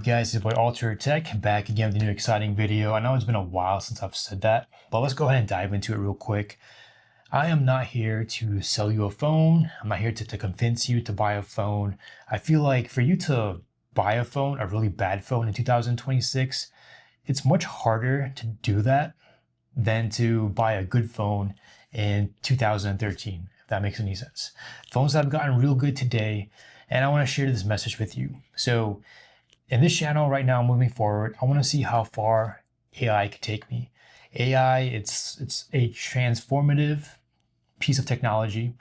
up, guys? It's your boy Alter Tech back again with a new exciting video. I know it's been a while since I've said that, but let's go ahead and dive into it real quick. I am not here to sell you a phone. I'm not here to convince you to buy a phone. I feel like for you to buy a phone, a really bad phone in 2026, it's much harder to do that than to buy a good phone in 2013, if that makes any sense. Phones that have gotten real good today, and I want to share this message with you. So in this channel right now, moving forward, I want to see how far AI could take me. AI, it's a transformative piece of technology.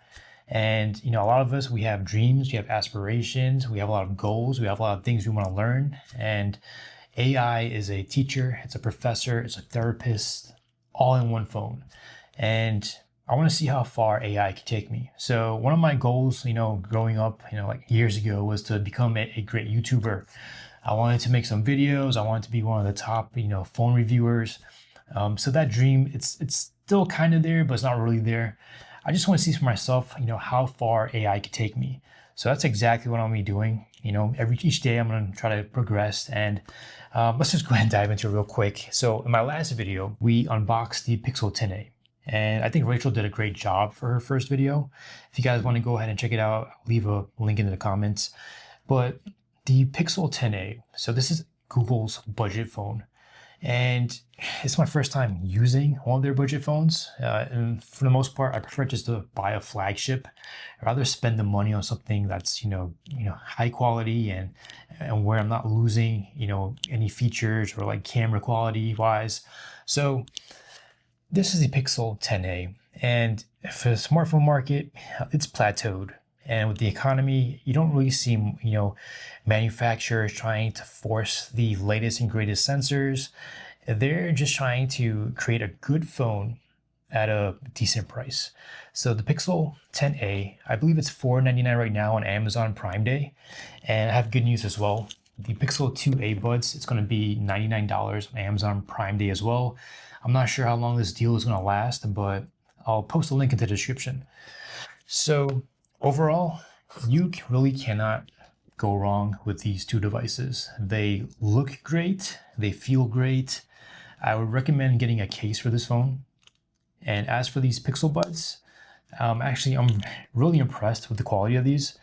And a lot of us, we have dreams, we have aspirations, we have a lot of goals, we have a lot of things we want to learn. And AI is a teacher, it's a professor, it's a therapist, all in one phone. And I want to see how far AI can take me. So one of my goals, growing up, like years ago, was to become a great YouTuber. I wanted to make some videos. I wanted to be one of the top, phone reviewers. So that dream, it's still kind of there, but it's not really there. I just want to see for myself, how far AI could take me. So that's exactly what I'm going to be doing. Each day I'm going to try to progress, and let's just go ahead and dive into it real quick. So in my last video, we unboxed the Pixel 10a. And I think Rachel did a great job for her first video. If you guys want to go ahead and check it out, I'll leave a link in the comments. But the Pixel 10a, so this is Google's budget phone. And it's my first time using one of their budget phones. And for the most part, I prefer just to buy a flagship. I'd rather spend the money on something that's, high quality and where I'm not losing, any features or like camera quality wise. So this is the Pixel 10a, and for the smartphone market, it's plateaued. And with the economy, you don't really see, manufacturers trying to force the latest and greatest sensors. They're just trying to create a good phone at a decent price. So the Pixel 10a, I believe it's $499 right now on Amazon Prime Day. And I have good news as well. The Pixel 2a buds, it's going to be $99 on Amazon Prime Day as well. I'm not sure how long this deal is going to last, but I'll post a link in the description. So overall, you really cannot go wrong with these two devices. They look great, they feel great. I would recommend getting a case for this phone. And as for these Pixel Buds, I'm really impressed with the quality of these.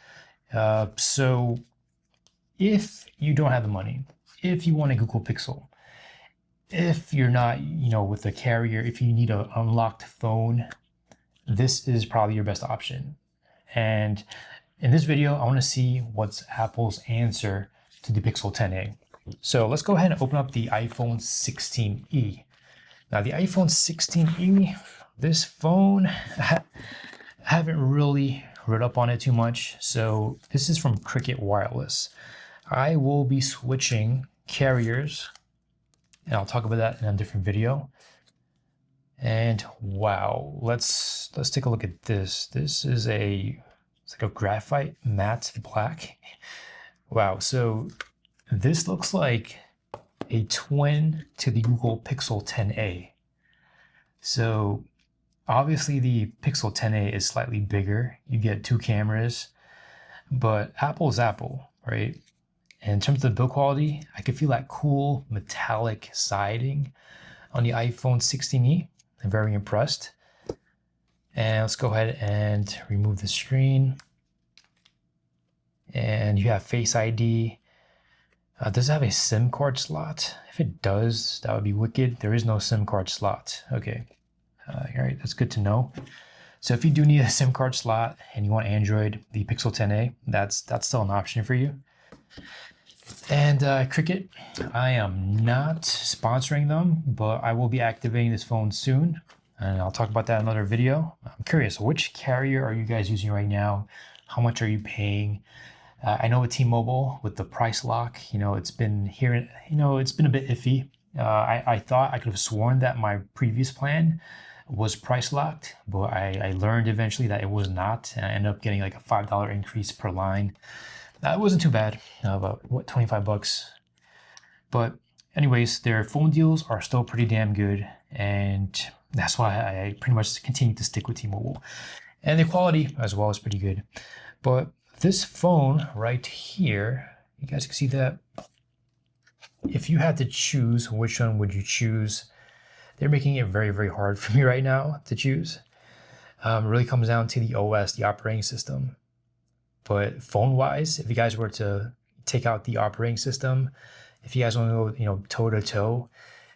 So if you don't have the money, if you want a Google Pixel, if you're not, with a carrier, if you need an unlocked phone, this is probably your best option. And in this video, I want to see what's Apple's answer to the Pixel 10a. So let's go ahead and open up the iPhone 16e. Now the iPhone 16e, this phone, I haven't really read up on it too much. So this is from Cricket Wireless. I will be switching carriers, and I'll talk about that in a different video. And wow, let's take a look at this. This is it's like a graphite matte black. Wow, so this looks like a twin to the Google Pixel 10a. So obviously the Pixel 10a is slightly bigger. You get two cameras, but Apple's Apple, right? And in terms of the build quality, I could feel that cool metallic siding on the iPhone 16e. I'm very impressed. And let's go ahead and remove the screen. And you have Face ID. Does it have a SIM card slot? If it does, that would be wicked. There is no SIM card slot. Okay. All right, that's good to know. So if you do need a SIM card slot and you want Android, the Pixel 10a, that's still an option for you. And Cricket, I am not sponsoring them, but I will be activating this phone soon, and I'll talk about that in another video. I'm curious, which carrier are you guys using right now? How much are you paying? I know with T-Mobile, with the price lock, it's been it's been a bit iffy. I thought I could have sworn that my previous plan was price locked, but I learned eventually that it was not, and I ended up getting like a $5 increase per line. It wasn't too bad, about 25 bucks. But anyways, their phone deals are still pretty damn good, and that's why I pretty much continue to stick with T-Mobile. And the quality as well is pretty good. But this phone right here, you guys can see that if you had to choose, which one would you choose? They're making it very, very hard for me right now to choose. It really comes down to the OS, the operating system. But phone-wise, if you guys were to take out the operating system, if you guys want to go, toe to toe,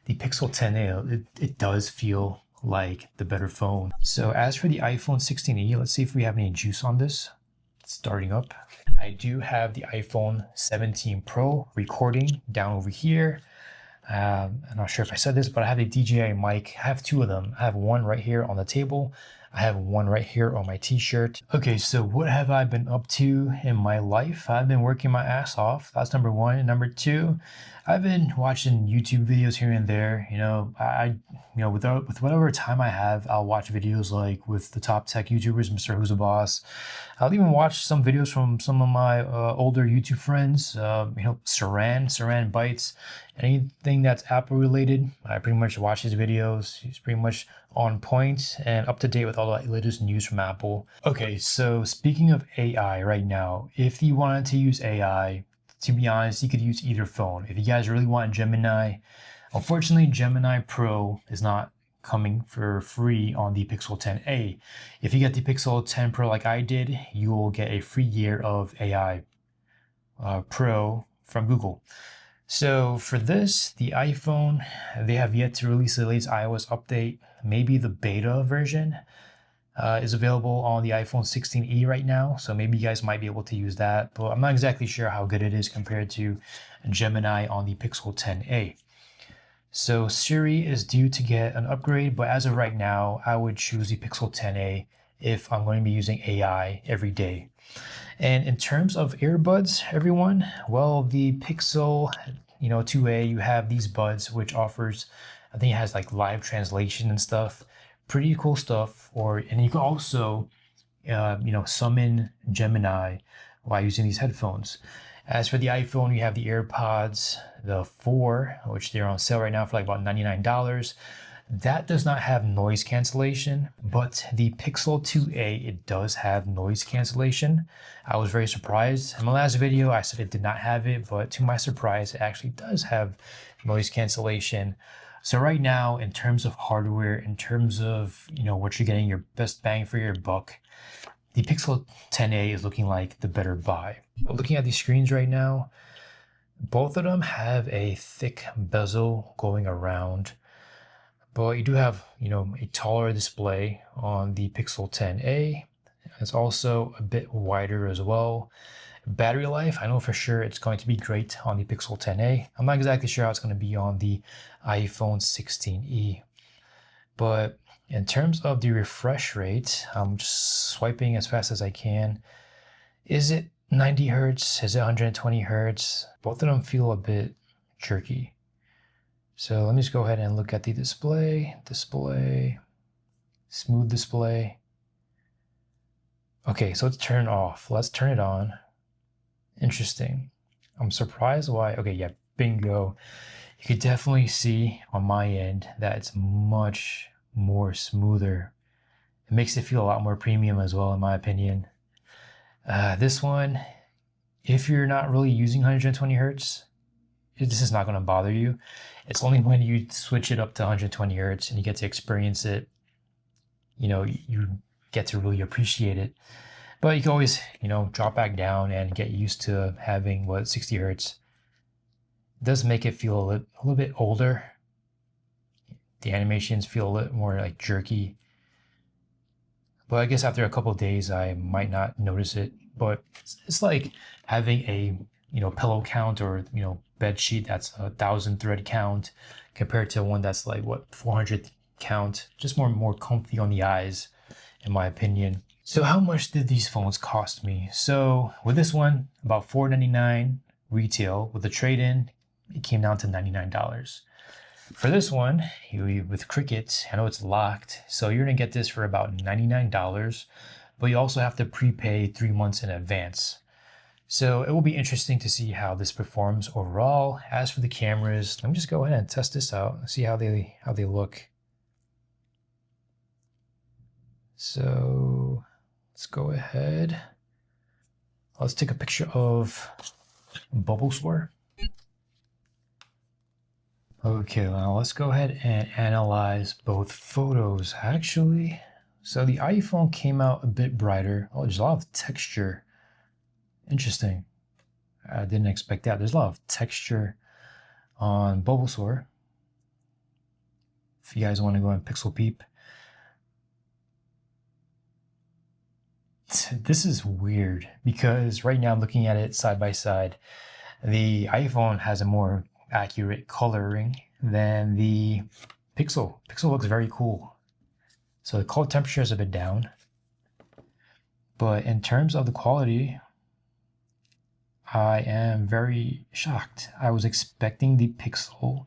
the Pixel 10a, it does feel like the better phone. So as for the iPhone 16e, let's see if we have any juice on this. It's starting up. I do have the iPhone 17 Pro recording down over here. I'm not sure if I said this, but I have a DJI mic. I have two of them. I have one right here on the table. I have one right here on my t-shirt. Okay, so what have I been up to in my life? I've been working my ass off. That's number one. And number two, I've been watching YouTube videos here and there. With whatever time I have, I'll watch videos like with the top tech YouTubers, Mr. Who's a Boss. I'll even watch some videos from some of my older YouTube friends. Saran Bites. Anything that's Apple related, I pretty much watch his videos. He's pretty much on point and up to date with all the latest news from Apple. Okay, so speaking of AI right now, if you wanted to use AI, to be honest, you could use either phone. If you guys really want Gemini, unfortunately, Gemini Pro is not coming for free on the Pixel 10a. If you get the Pixel 10 Pro like I did, you will get a free year of AI Pro from Google. So for this, the iPhone, they have yet to release the latest iOS update. Maybe the beta version is available on the iPhone 16e right now. So maybe you guys might be able to use that, but I'm not exactly sure how good it is compared to Gemini on the Pixel 10a. So Siri is due to get an upgrade, but as of right now, I would choose the Pixel 10a if I'm going to be using AI every day. And in terms of earbuds, everyone, well, the Pixel, 2a, you have these buds, which offers, I think it has like live translation and stuff, pretty cool stuff. And you can also, summon Gemini while using these headphones. As for the iPhone, you have the AirPods, the 4, which they're on sale right now for like about $99. That does not have noise cancellation, but the Pixel 2a, it does have noise cancellation. I was very surprised. In my last video, I said it did not have it, but to my surprise, it actually does have noise cancellation. So right now, in terms of hardware, in terms of, what you're getting your best bang for your buck, the Pixel 10a is looking like the better buy. But looking at these screens right now, both of them have a thick bezel going around. But you do have, a taller display on the Pixel 10a. It's also a bit wider as well. Battery life, I know for sure it's going to be great on the Pixel 10a. I'm not exactly sure how it's going to be on the iPhone 16e. But in terms of the refresh rate, I'm just swiping as fast as I can. Is it 90 hertz? Is it 120 hertz? Both of them feel a bit jerky. So let me just go ahead and look at the display, smooth display. Okay, so it's turned off. Let's turn it on. Interesting. I'm surprised why, okay, yeah, bingo. You could definitely see on my end that it's much more smoother. It makes it feel a lot more premium as well, in my opinion. This one, if you're not really using 120 hertz, this is not going to bother you. It's only when you switch it up to 120 hertz and you get to experience it, you get to really appreciate it. But you can always, drop back down and get used to having 60 hertz. It does make it feel a little bit older. The animations feel a little more like jerky. But I guess after a couple of days, I might not notice it. But it's like having a, pillow count or, bed sheet that's 1,000 thread count compared to one that's like 400 count. Just more comfy on the eyes, in my opinion. So how much did these phones cost me? So with this one, about $499 retail. With the trade-in, it came down to $99. For this one, with Cricket, I know it's locked, so you're gonna get this for about $99, but you also have to prepay 3 months in advance. So it will be interesting to see how this performs overall. As for the cameras, let me just go ahead and test this out and see how they look. So let's go ahead. Let's take a picture of Bubble Sword. Okay, now let's go ahead and analyze both photos actually. So the iPhone came out a bit brighter. Oh, there's a lot of texture. Interesting. I didn't expect that. There's a lot of texture on Bulbasaur. If you guys want to go and pixel peep. This is weird because right now I'm looking at it side by side. The iPhone has a more accurate coloring than the Pixel. Pixel looks very cool. So the color temperature is a bit down. But in terms of the quality, I am very shocked. I was expecting the Pixel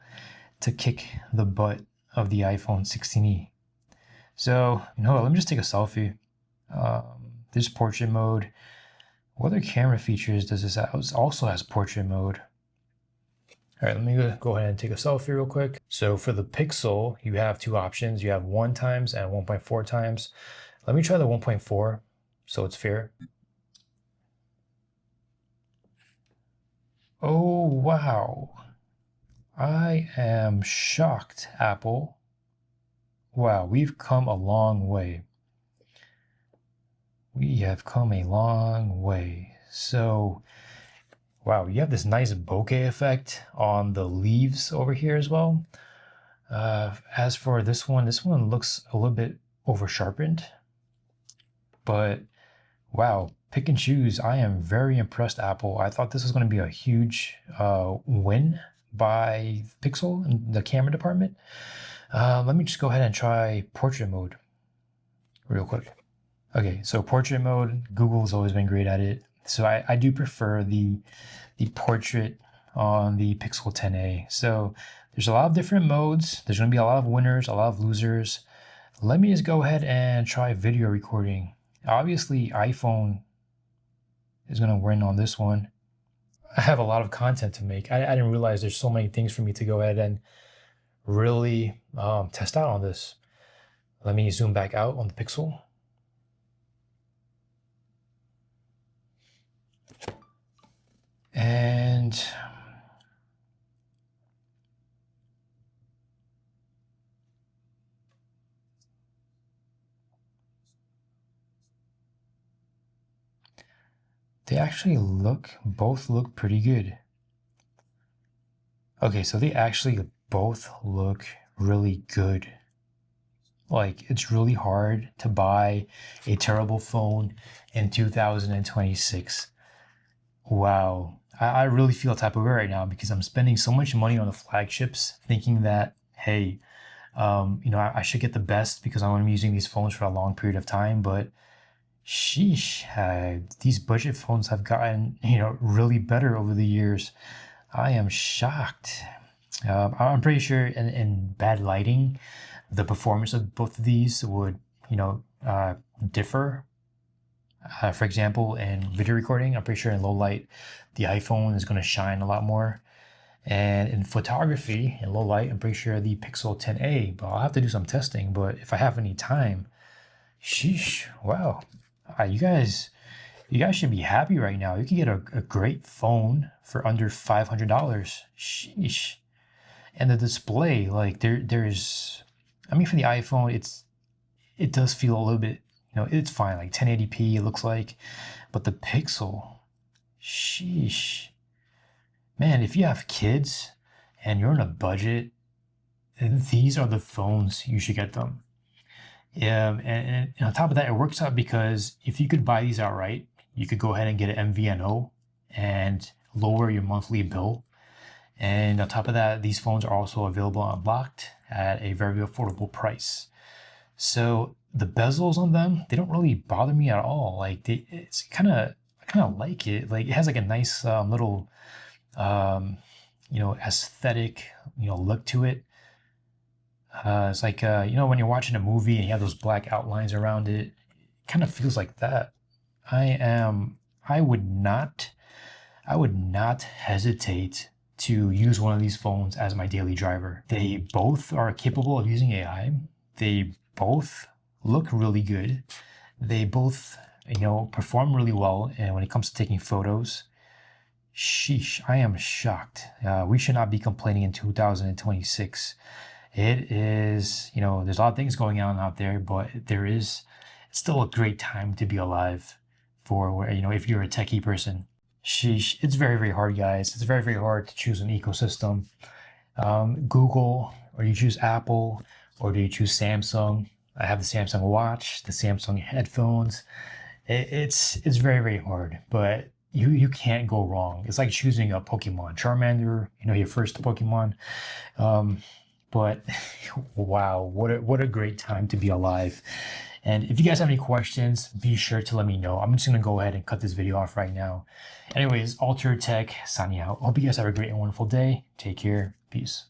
to kick the butt of the iPhone 16e. So, let me just take a selfie. This portrait mode. What other camera features does this have? It also has portrait mode. All right, let me go ahead and take a selfie real quick. So for the Pixel, you have two options. You have 1 times and 1.4 times. Let me try the 1.4 so it's fair. Oh, wow. I am shocked, Apple. Wow, we've come a long way. We have come a long way. So, wow, you have this nice bokeh effect on the leaves over here as well. As for this one looks a little bit over sharpened. But wow, pick and choose. I am very impressed, Apple. I thought this was going to be a huge win by Pixel in the camera department. Let me just go ahead and try portrait mode real quick. Okay, so portrait mode, Google's always been great at it. So I do prefer the portrait on the Pixel 10a. So there's a lot of different modes. There's going to be a lot of winners, a lot of losers. Let me just go ahead and try video recording. Obviously, iPhone is going to win on this one. I have a lot of content to make. I didn't realize there's so many things for me to go ahead and really test out on this. Let me zoom back out on the Pixel. And they actually both look pretty good. Okay, so they actually both look really good. Like, it's really hard to buy a terrible phone in 2026. Wow. I really feel a type of way right now because I'm spending so much money on the flagships thinking that, hey, I should get the best because I'm going to be using these phones for a long period of time. But sheesh, these budget phones have gotten, really better over the years. I am shocked. I'm pretty sure in bad lighting, the performance of both of these would, differ. For example, in video recording, I'm pretty sure in low light, the iPhone is going to shine a lot more. And in photography, in low light, I'm pretty sure the Pixel 10a, but I'll have to do some testing. But if I have any time, sheesh, wow. You guys should be happy right now. You can get a great phone for under $500. Sheesh. And the display, like there's, I mean, for the iPhone, it does feel a little bit, it's fine, like 1080p, it looks like, but the Pixel, sheesh, man, if you have kids and you're on a budget, these are the phones you should get them. Yeah, and on top of that, it works out because if you could buy these outright, you could go ahead and get an MVNO and lower your monthly bill. And on top of that, these phones are also available unlocked at a very affordable price. So the bezels on them, they don't really bother me at all. Like I kind of like it. Like it has like a nice little, aesthetic, look to it. It's like, when you're watching a movie and you have those black outlines around it, it kind of feels like that. I would not hesitate to use one of these phones as my daily driver. They both are capable of using AI. They both look really good. They both, perform really well. And when it comes to taking photos, Sheesh, I am shocked. We should not be complaining in 2026. It is, there's a lot of things going on out there, but it's still a great time to be alive for, if you're a techie person. Sheesh, it's very, very hard, guys. It's very, very hard to choose an ecosystem. Google, or you choose Apple, or do you choose Samsung? I have the Samsung watch, the Samsung headphones. It's very, very hard, but you can't go wrong. It's like choosing a Pokemon, Charmander, your first Pokemon. But wow, what a great time to be alive. And if you guys have any questions, be sure to let me know. I'm just gonna go ahead and cut this video off right now. Anyways, Alter Tech signing out. Hope you guys have a great and wonderful day. Take care. Peace.